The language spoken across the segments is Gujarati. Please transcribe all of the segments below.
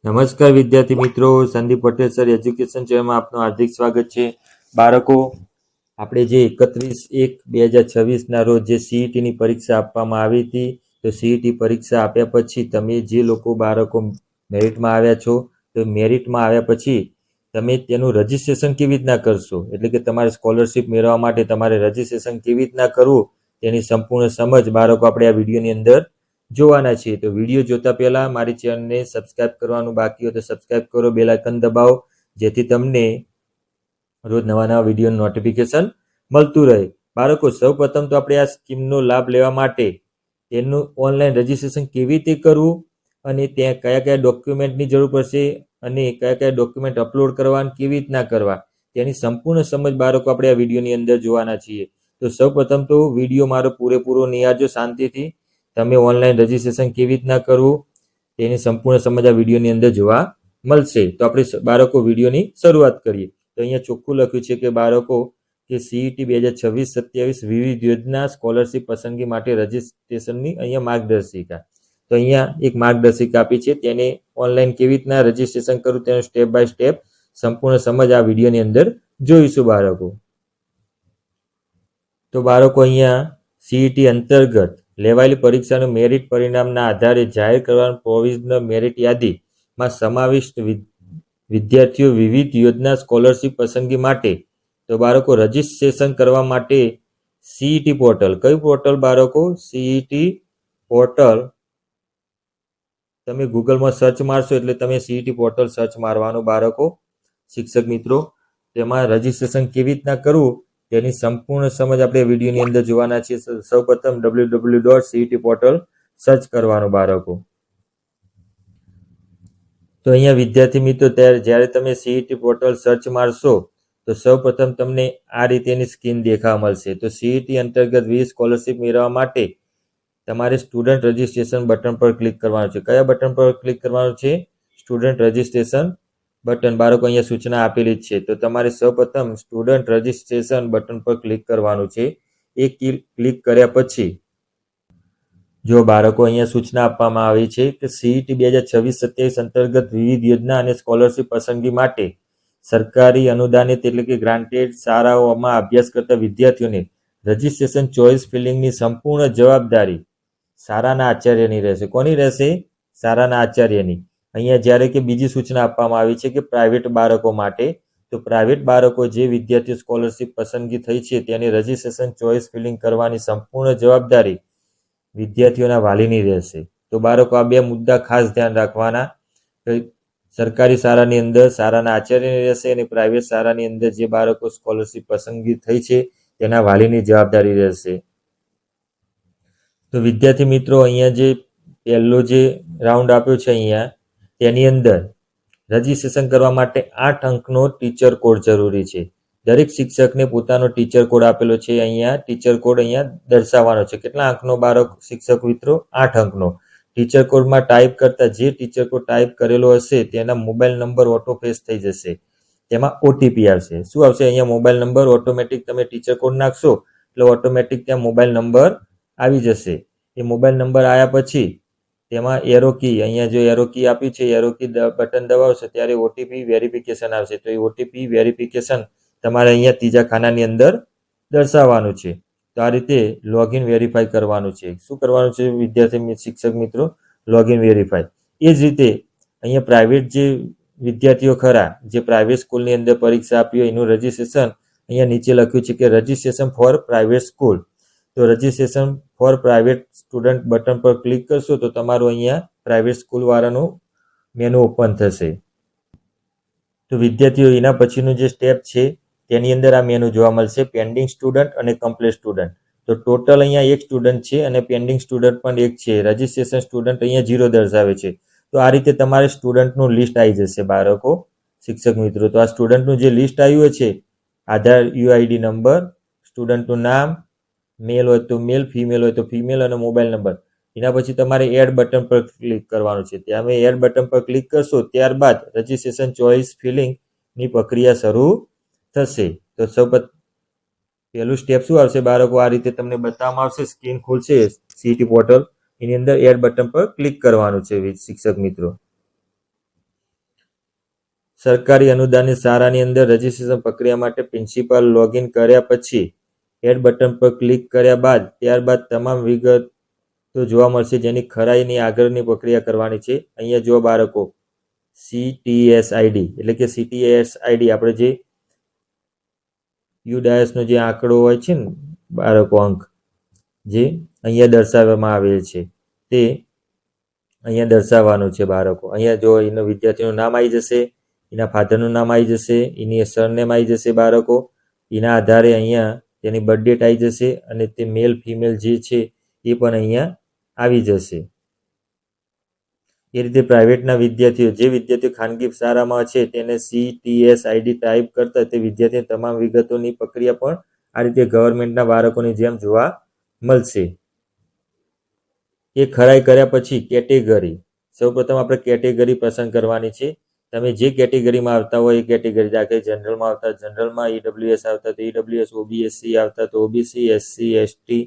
નમસ્કાર વિદ્યાર્થી મિત્રો, સંદીપ પટેલ સર એજ્યુકેશન ચેનલમાં આપનું હાર્દિક સ્વાગત છે. બાળકો, આપણે જે 31/1/2026ના રોજ જે સીઈટીની પરીક્ષા આપવામાં આવી હતી, તો સીઈટી પરીક્ષા આપ્યા પછી તમે જે લોકો બાળકો મેરિટમાં આવ્યા છો, તો મેરિટમાં આવ્યા પછી તમે તેનું રજિસ્ટ્રેશન કેવી રીતના કરશો, એટલે કે તમારે સ્કોલરશિપ મેળવવા માટે તમારે રજિસ્ટ્રેશન કેવી રીતના કરવું તેની સંપૂર્ણ સમજ બાળકો આપણે આ વિડીયોની અંદર જોવાના છીએ. તો વિડીયો જોતા પહેલા મારી ચેનલને સબસ્ક્રાઇબ કરવાનું બાકી હોય તો સબસ્ક્રાઇબ કરો, બેલ આઇકન દબાવો, જેથી તમને રોજ નવા નવા વિડીયોનું નોટિફિકેશન મળતું રહે. બાળકો, સૌપ્રથમ તો આપણે આ સ્કીમનો લાભ લેવા માટે તેનું ઓનલાઈન રજિસ્ટ્રેશન કેવી રીતે કરવું અને ત્યાં કયા કયા ડોક્યુમેન્ટની જરૂર પડશે અને કયા કયા ડોક્યુમેન્ટ અપલોડ કરવા અને કેવી રીતના કરવા તેની સંપૂર્ણ સમજ બાળકો આપણે આ વિડીયોની અંદર જોવાના છીએ. તો સૌપ્રથમ તો વિડીયો મારો પૂરેપૂરો નિહાળજો શાંતિથી. તમે ઓનલાઈન રજિસ્ટ્રેશન કેવી રીતના કરવું તેની સંપૂર્ણ સમજ આ વિડીયોની અંદર જોવા મળશે. તો આપણે બાળકો વિડીયોની શરૂઆત કરીએ. તો અહીંયા ચોખ્ખું લખ્યું છે કે બાળકો કે સીઈટી 2026-27 વિવિધ યોજના સ્કોલરશિપ પસંદગી માટે રજિસ્ટ્રેશનની અહીંયા માર્ગદર્શિકા. તો અહીંયા એક માર્ગદર્શિકા આપી છે, તેને ઓનલાઈન કેવી રીતના રજિસ્ટ્રેશન કરવું તેનું સ્ટેપ બાય સ્ટેપ સંપૂર્ણ સમજ આ વિડીયોની અંદર જોઈશું બાળકો. તો બાળકો, અહીંયા સીઈટી અંતર્ગત લેવાયેલી પરીક્ષાનું મેરિટ પરિણામના આધારે જાહેર કરવાની પ્રોવિઝનલ મેરિટ યાદીમાં સમાવિષ્ટ વિદ્યાર્થીઓ વિવિધ યોજના સ્કોલરશિપ પસંદગી માટે તો બાળકો રજિસ્ટ્રેશન કરવા માટે સીઈટી પોર્ટલ, કયું પોર્ટલ બાળકો? CET portal. તમે ગૂગલમાં સર્ચ મારશો એટલે તમે સીઈટી પોર્ટલ સર્ચ મારવાનું બાળકો. શિક્ષક મિત્રો, તેમાં રજિસ્ટ્રેશન કેવી રીતના કરવું તેની સંપૂર્ણ સમજ આપણે વિડીયોની અંદર જોવાના છીએ. સૌપ્રથમ www.cet-portal સર્ચ કરવાનું બાળકો. તો અહીંયા વિદ્યાર્થી મિત્રો, જ્યારે તમે સીઈટી પોર્ટલ સર્ચ મારશો તો સૌપ્રથમ તમને આ રીતેની સ્ક્રીન દેખાવા મળશે. તો સીઈટી અંતર્ગત વિવિધ સ્કોલરશિપ મેળવવા માટે તમારે સ્ટુડન્ટ રજિસ્ટ્રેશન બટન પર ક્લિક કરવાનું છે. કયા બટન પર ક્લિક કરવાનું છે? Student registration button. બાળકો, અહીંયા સૂચના આપેલી જ છે. તો તમારે સૌપ્રથમ સ્ટુડન્ટ રજિસ્ટ્રેશન બટન પર ક્લિક કરવાનું છે. એ ક્લિક કર્યા પછી જો બાળકો, અહીંયા સૂચના આપવામાં આવી છે કે સીઈટી 2026-27 અંતર્ગત વિવિધ યોજના અને સ્કોલરશિપ પસંદગી માટે સરકારી અનુદાનિત એટલે કે ગ્રાન્ટેડ શાળાઓમાં અભ્યાસ કરતા વિદ્યાર્થીઓને રજિસ્ટ્રેશન ચોઇસ ફિલિંગની સંપૂર્ણ જવાબદારી શાળાના આચાર્યની રહેશે. કોની રહેશે? શાળાના આચાર્યની. અહીંયા જ્યારે કે બીજી સૂચના આપવામાં આવી છે કે પ્રાઇવેટ બાળકો માટે, તો પ્રાઇવેટ બાળકો જે વિદ્યાર્થીઓ સ્કોલરશિપ પસંદગી થઈ છે તેની રજિસ્ટ્રેશન ચોઇસ ફિલિંગ કરવાની સંપૂર્ણ જવાબદારી વિદ્યાર્થીઓના વાલીની રહેશે. તો બાળકો, આ બે મુદ્દા ખાસ ધ્યાન રાખવાના. સરકારી શાળાની અંદર શાળાના આચાર્યની રહેશે અને પ્રાઇવેટ શાળાની અંદર જે બાળકો સ્કોલરશિપ પસંદગી થઈ છે તેના વાલીની જવાબદારી રહેશે. તો વિદ્યાર્થી મિત્રો, અહીંયા જે પહેલો જે રાઉન્ડ આપ્યો છે અહીંયા તેની અંદર રજિસ્ટ્રેશન કરવા માટે 8 અંકનો ટીચર કોડ જરૂરી છે. દરેક શિક્ષકને પોતાનો ટીચર કોડ આપેલો છે. અહીંયા ટીચર કોડ અહીંયા દર્શાવવાનો છે. કેટલા અંકનો બાળક શિક્ષક મિત્રો? 8 અંકનો. ટીચર કોડમાં ટાઈપ કરતા જે ટીચર કોડ ટાઈપ કરેલો હશે તેના મોબાઈલ નંબર ઓટો ફેસ થઈ જશે. તેમાં ઓટીપી આવશે. શું આવશે? અહીંયા મોબાઈલ નંબર ઓટોમેટિક તમે ટીચર કોડ નાખશો એટલે ઓટોમેટિક ત્યાં મોબાઈલ નંબર આવી જશે. એ મોબાઈલ નંબર આવ્યા પછી તેમાં એરો કી, અહીંયા જો એરો કી આપ્યું છે, એરો કી બટન દબાવશો ત્યારે ઓટીપી વેરિફિકેશન આવશે. તો એ ઓટીપી વેરિફિકેશન તમારે અહીંયા ત્રીજા ખાનાની અંદર દર્શાવવાનું છે. તો આ રીતે લોગિન વેરીફાઈ કરવાનું છે. શું કરવાનું છે વિદ્યાર્થી શિક્ષક મિત્રો? Login verify. એ જ રીતે અહીંયા પ્રાઇવેટ જે વિદ્યાર્થીઓ ખરા, જે પ્રાઇવેટ સ્કૂલની અંદર પરીક્ષા આપી હોય એનું રજિસ્ટ્રેશન અહીંયા નીચે લખ્યું છે કે રજિસ્ટ્રેશન ફોર પ્રાઇવેટ સ્કૂલ. તો registration four private student button પર ક્લિક કરશો તો તમારું અહીંયા પ્રાઇવેટ સ્કૂલવાળાનું મેનુ ઓપન થશે. તો વિદ્યાર્થીઓ, એના પછીનું જે સ્ટેપ છે તેની અંદર આ મેનુ જોવા મળશે, પેન્ડિંગ સ્ટુડન્ટ અને કમ્પ્લીટ સ્ટુડન્ટ. તો ટોટલ અહીંયા એક સ્ટુડન્ટ છે અને પેન્ડિંગ સ્ટુડન્ટ પણ એક છે. રજિસ્ટ્રેશન સ્ટુડન્ટ અહીંયા 0 દર્શાવે છે. તો આ રીતે તમારે સ્ટુડન્ટનું લિસ્ટ આવી જશે બાળકો, શિક્ષક મિત્રો. તો આ સ્ટુડન્ટનું જે લિસ્ટ આવ્યું છે, આધાર યુઆઈડી નંબર, સ્ટુડન્ટનું નામ, મેલ હોય તો મેલ, ફિમેલ હોય તો ફિમેલ અને મોબાઈલ નંબર. એના પછી તમારે એડ બટન પર ક્લિક કરવાનું છે. ત્યાં એડ બટન પર ક્લિક કરશો ત્યારબાદ રજિસ્ટ્રેશન ચોઇસ ફિલિંગની પ્રક્રિયા શરૂ થશે. તો સૌ પહેલું સ્ટેપ શું આવશે બાળકો? આ રીતે તમને બતાવવામાં આવશે, સ્ક્રીન ખુલશે સીઈટી પોર્ટલ, એની અંદર એડ બટન પર ક્લિક કરવાનું છે શિક્ષક મિત્રો. સરકારી અનુદાનિત શાળાની અંદર રજીસ્ટ્રેશન પ્રક્રિયા માટે પ્રિન્સિપાલ લોગિન કર્યા પછી એડ બટન પર ક્લિક કર્યા બાદ ત્યારબાદ તમામ વિગતો જોવા મળશે, જેની ખરાઈની આગળની પ્રક્રિયા કરવાની છે. અહીંયા જો બાળકો CTSID એટલે કે CTSID આપણે જે યુડાયસનો જે આંકડો હોય છે ને બાળકો અંક જે અહીંયા દર્શાવવામાં આવેલ છે તે અહીંયા દર્શાવવાનું છે બાળકો. અહીંયા જો એનો વિદ્યાર્થીનું નામ આવી જશે, એના ફાધરનું નામ આવી જશે, એની સરનેમ આવી જશે બાળકો. એના આધારે અહીંયા તેની બર્થ ડેટ આવી જશે અને તે મેલ ફિમેલ જે છે એ પણ અહીંયા આવી જશે. એ રીતે પ્રાઇવેટના વિદ્યાર્થીઓ જે વિદ્યાર્થીઓ ખાનગી શાળામાં છે તેને CTSID ટાઈપ કરતા તે વિદ્યાર્થીની તમામ વિગતોની પ્રક્રિયા પણ આ રીતે ગવર્મેન્ટના બાળકોની જેમ જોવા મળશે. એ ખરાઈ કર્યા પછી કેટેગરી, સૌપ્રથમ આપણે કેટેગરી પસંદ કરવાની છે. તમે જે કેટેગરીમાં આવતા હોય એ કેટેગરી, દાખલા જનરલમાં આવતા જનરલમાં, EWS આવતા તો EWS, OBC આવતા તો OBC, SC ST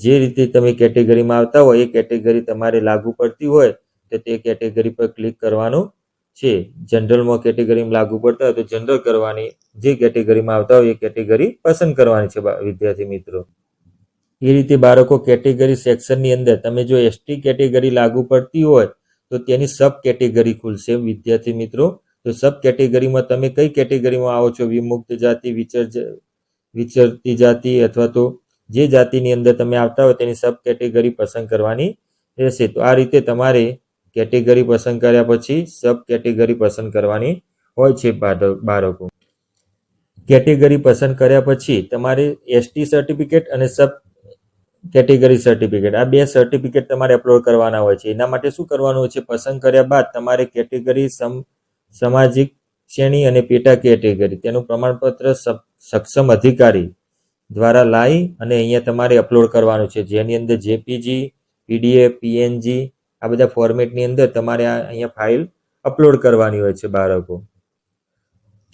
જે રીતે તમે કેટેગરીમાં આવતા હોય એ કેટેગરી તમારે લાગુ પડતી હોય તો તે કેટેગરી પર ક્લિક કરવાનું છે. જનરલમાં કેટેગરીમાં લાગુ પડતા હોય તો જનરલ કરવાની, જે કેટેગરીમાં આવતા હોય એ કેટેગરી પસંદ કરવાની છે વિદ્યાર્થી મિત્રો. એ રીતે બાળકો કેટેગરી સેક્શનની અંદર તમે જો ST કેટેગરી લાગુ પડતી હોય તો તેની સબ કેટેગરી ખુલશે વિદ્યાર્થી મિત્રો. તો સબ કેટેગરીમાં તમે કઈ કેટેગરીમાં આવો છો, વિમુક્ત જાતિ, વિચરતી જાતિ અથવા તો જે જાતિની અંદર તમે આવતા હોય તેની સબ કેટેગરી પસંદ કરવાની રહેશે. તો આ રીતે તમારે કેટેગરી પસંદ કર્યા પછી સબ કેટેગરી પસંદ કરવાની હોય છે બાળકો. કેટેગરી પસંદ કર્યા પછી તમારે ST સર્ટિફિકેટ અને સબ કેટેગરી સર્ટિફિકેટ આ બે સર્ટિફિકેટ તમારે અપલોડ કરવાના હોય છે. એના માટે શું કરવાનું હોય છે, પસંદ કર્યા બાદ તમારે કેટેગરી, સામાજિક શ્રેણી અને પેટા કેટેગરી તેનું પ્રમાણપત્ર સક્ષમ અધિકારી દ્વારા લાવી અને અહીંયા તમારે અપલોડ કરવાનું છે, જેની અંદર JPG, PDF, PNG આ બધા ફોર્મેટની અંદર તમારે અહીંયા ફાઇલ અપલોડ કરવાની હોય છે બાળકો.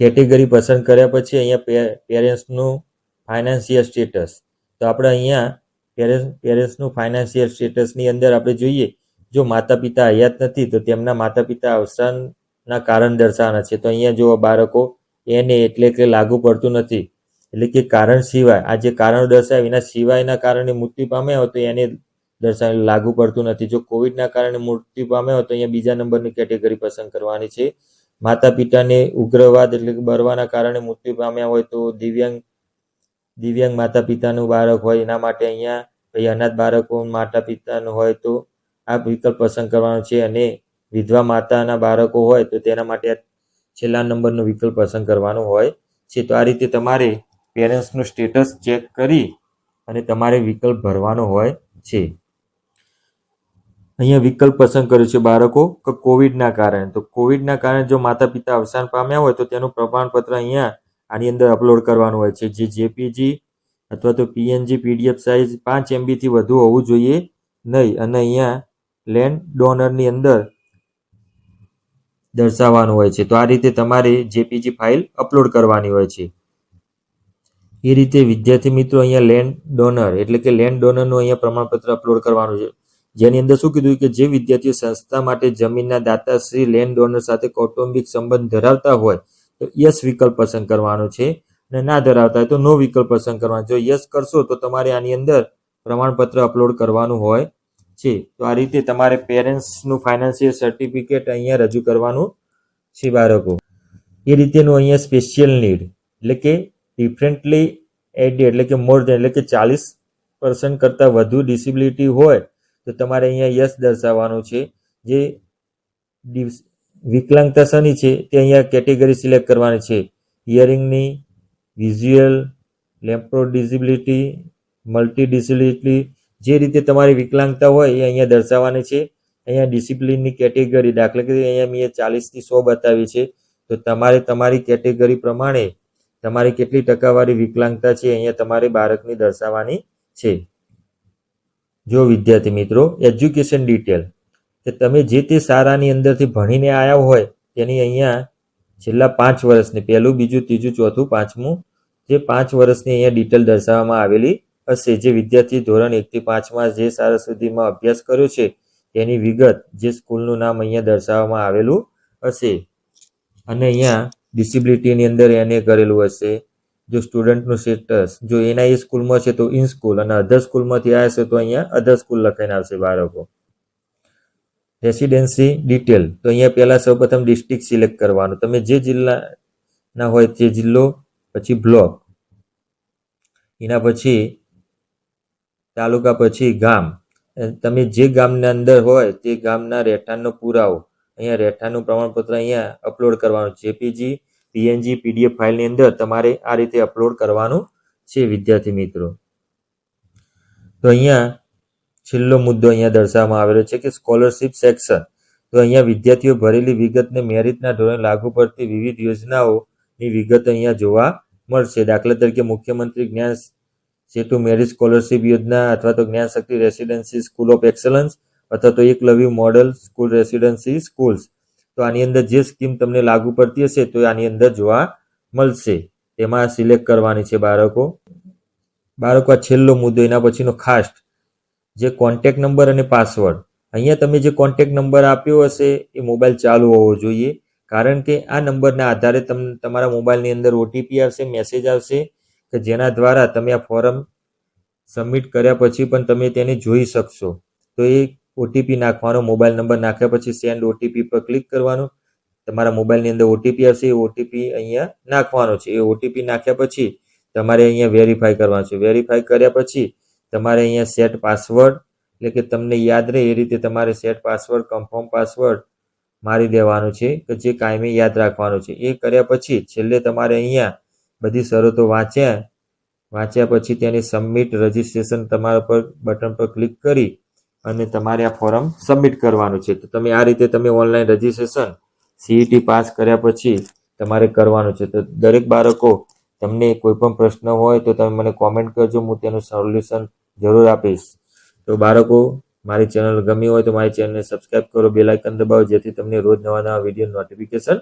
કેટેગરી પસંદ કર્યા પછી અહીંયા પેરેન્ટ્સનું ફાઇનાન્શિયલ સ્ટેટસ, તો આપણે અહીંયા પેરેન્ટ્સનું ફાઇનાન્શિયલ સ્ટેટસની અંદર આપણે જોઈએ જો માતા પિતા હયાત નથી તો તેમના માતા પિતા અવસાનના કારણ દર્શાવવાના છે. તો અહીંયા જો બાળકો એને એટલે કે લાગુ પડતું નથી, એટલે કે કારણ સિવાય આ જે કારણો દર્શાવે એના સિવાયના કારણે મૃત્યુ પામ્યા હોય તો એને દર્શાવે લાગુ પડતું નથી. જો કોવિડના કારણે મૃત્યુ પામ્યા હોય તો અહીંયા બીજા નંબરની કેટેગરી પસંદ કરવાની છે. માતા પિતાને ઉગ્રવાદ એટલે કે બરવાના કારણે મૃત્યુ પામ્યા હોય તો દિવ્યાંગ માતા પિતાનું બાળક હોય એના માટે અહીંયા, પછી અનાથ બાળકો માતા પિતાનું હોય તો આ વિકલ્પ પસંદ કરવાનો છે. અને વિધવા માતાના બાળકો હોય તો તેના માટે છેલ્લા નંબરનો વિકલ્પ પસંદ કરવાનો હોય છે. તો આ રીતે તમારે પેરેન્ટ્સનું સ્ટેટસ ચેક કરી અને તમારે વિકલ્પ ભરવાનો હોય છે. અહીંયા વિકલ્પ પસંદ કર્યું છે બાળકો કે કોવિડના કારણે, તો કોવિડના કારણે જો માતા પિતા અવસાન પામ્યા હોય તો તેનું પ્રમાણપત્ર અહીંયા આની અંદર અપલોડ કરવાનું હોય છે, જે JPG અથવા તો PNG PDF સાઇઝ 5 MB થી વધુ હોવું જોઈએ નહીં. અને અહીંયા લેન્ડ ડોનરની અંદર દર્શાવવાનું હોય છે. તો આ રીતે તમારે JPG ફાઇલ અપલોડ કરવાની હોય છે. એ રીતે વિદ્યાર્થી મિત્રો અહીંયા લેન્ડ ડોનર એટલે કે લેન્ડ ડોનરનું અહીંયા પ્રમાણપત્ર અપલોડ કરવાનું છે, જેની અંદર શું કીધું કે જે વિદ્યાર્થીઓ સંસ્થા માટે જમીનના દાતાશ્રી લેન્ડ ડોનર સાથે કૌટુંબિક સંબંધ ધરાવતા હોય તો યસ વિકલ્પ પસંદ કરવાનો છે, અને ના ધરાવતા હોય તો નો વિકલ્પ પસંદ કરવાનો. જો યસ કરશો તો તમારે આની અંદર પ્રમાણપત્ર અપલોડ કરવાનું હોય છે. તો આ રીતે તમારે પેરેન્ટ્સનું ફાઇનાન્શિયલ સર્ટિફિકેટ અહીંયા રજૂ કરવાનું છે બાળકો. એ રીતેનું અહીંયા સ્પેશિયલ નીડ એટલે કે ડિફરન્ટલી એડેડ એટલે કે મોર દેન એટલે કે 40% કરતાં વધુ ડિસેબિલિટી હોય તો તમારે અહીંયા યસ દર્શાવવાનું છે. જે વિકલાંગતા શેની છે તે અહીંયા કેટેગરી સિલેક્ટ કરવાની છે, હિયરિંગની, વિઝ્યુઅલ, લેમ્પ્રો ડિસેબિલિટી, મલ્ટી ડિસેબિલિટી, જે રીતે તમારી વિકલાંગતા હોય એ અહીંયા દર્શાવવાની છે. અહીંયા ડિસિપ્લિનની કેટેગરી, દાખલા તરીકે અહીંયા મેં 40 થી 100 બતાવી છે, તો તમારે તમારી કેટેગરી પ્રમાણે તમારી કેટલી ટકાવારી વિકલાંગતા છે અહીંયા તમારે બાળકની દર્શાવવાની છે. જો વિદ્યાર્થી મિત્રો એજ્યુકેશન ડિટેલ કે તમે જે તે શાળાની અંદરથી ભણીને આવ્યા હોય તેની અહીંયા છેલ્લા 5 વર્ષની, પહેલું, બીજું, ત્રીજું, ચોથું, પાંચમું, જે 5 વર્ષની અહીંયા ડિટેલ દર્શાવવામાં આવેલી હશે. જે વિદ્યાર્થી ધોરણ 1 થી 5માં જે શાળા સુધીમાં અભ્યાસ કર્યો છે તેની વિગત, જે સ્કૂલનું નામ અહીંયા દર્શાવવામાં આવેલું હશે. અને અહીંયા ડિસેબિલિટીની અંદર એને કરેલું હશે. જો સ્ટુડન્ટનું સ્ટેટસ જો એના એ સ્કૂલમાં છે તો ઇન સ્કૂલ અને અધર સ્કૂલમાંથી આવ્યા છે તો અહીંયા અધર સ્કૂલ લખાઈને આવશે બાળકો. રેસિડેન્સી ડિટેલ તો અહીંયા પહેલા સૌપ્રથમ ડિસ્ટ્રિક્ટ સિલેક્ટ કરવાનું. તમે જે જિલ્લાના હોય તે જિલ્લો, પછી બ્લોક, એના પછી તાલુકા, પછી ગામ. તમે જે ગામના અંદર હોય તે ગામના રહેઠાણનો પુરાવો, અહીંયા રહેઠાણનું પ્રમાણપત્ર અહીંયા અપલોડ કરવાનું. જેપીજી, પીએનજી, પીડીએફ ફાઇલની અંદર તમારે આ રીતે અપલોડ કરવાનું છે વિદ્યાર્થી મિત્રો. તો અહીંયા છેલ્લો મુદ્દો અહીંયા દર્શાવવામાં આવેલો છે કે સ્કોલરશિપ સેક્શન. તો અહીંયા વિદ્યાર્થીઓ ભરેલી વિગતને મેરિટના ધોરણે લાગુ પડતી વિવિધ યોજનાઓની વિગત અહીંયા જોવા મળશે. દાખલા તરીકે મુખ્યમંત્રી જ્ઞાન સેતુ મેરિટ સ્કોલરશિપ યોજના અથવા તો જ્ઞાન શક્તિ રેસિડેન્સી સ્કૂલ ઓફ એક્સલન્સ અથવા તો Eklavya model school residency schools. તો આની અંદર જે સ્કીમ તમને લાગુ પડતી હશે તો આની અંદર જોવા મળશે. તેમાં સિલેક્ટ કરવાની છે બાળકો. આ છેલ્લો મુદ્દો. એના પછીનો ખાસ જે કોન્ટેક્ટ નંબર અને પાસવર્ડ. અહીંયા તમે જે કોન્ટેક્ટ નંબર આપ્યો હશે એ મોબાઈલ ચાલુ હોવો જોઈએ, કારણ કે આ નંબરના આધારે તમારા મોબાઈલની અંદર ઓટીપી આવશે, મેસેજ આવશે કે જેના દ્વારા તમે આ ફોર્મ સબમિટ કર્યા પછી પણ તમે તેને જોઈ શકશો. તો એ ઓટીપી નાખવાનો, મોબાઈલ નંબર નાખ્યા પછી સેન્ડ ઓટીપી પર ક્લિક કરવાનું. તમારા મોબાઈલની અંદર ઓટીપી આવશે, એ ઓટીપી અહીંયા નાખવાનો છે. એ ઓટીપી નાખ્યા પછી તમારે અહીંયા વેરીફાઈ કરવાનું છે. વેરીફાઈ કર્યા પછી તમારે અહીંયા સેટ પાસવર્ડ, એટલે કે તમને યાદ રહે એ રીતે તમારે સેટ પાસવર્ડ, કન્ફર્મ પાસવર્ડ મારી દેવાનું છે કે જે કાયમી યાદ રાખવાનું છે. એ કર્યા પછી છેલ્લે તમારે અહીંયા બધી શરતો વાંચ્યા પછી તેની સબમિટ રજિસ્ટ્રેશન તમારા પર બટન પર ક્લિક કરી અને તમારે આ ફોર્મ સબમિટ કરવાનું છે. તો તમે આ રીતે તમે ઓનલાઈન રજિસ્ટ્રેશન સીઈટી પાસ કર્યા પછી તમારે કરવાનું છે. તો દરેક બાળકો, તમને કોઈ પણ પ્રશ્ન હોય તો તમે મને કોમેન્ટ કરજો, હું તેનું સોલ્યુશન જરૂર આપીશ. તો બાળકો, મારી ચેનલ ગમી હોય તો મારી ચેનલને સબસ્ક્રાઇબ કરો, બેલ આઇકન દબાવો, જેથી તમને રોજ નવા વિડીયો નોટિફિકેશન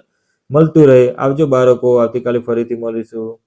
મળતું રહે. આવજો બાળકો, આવતીકાલે ફરીથી મળીશું.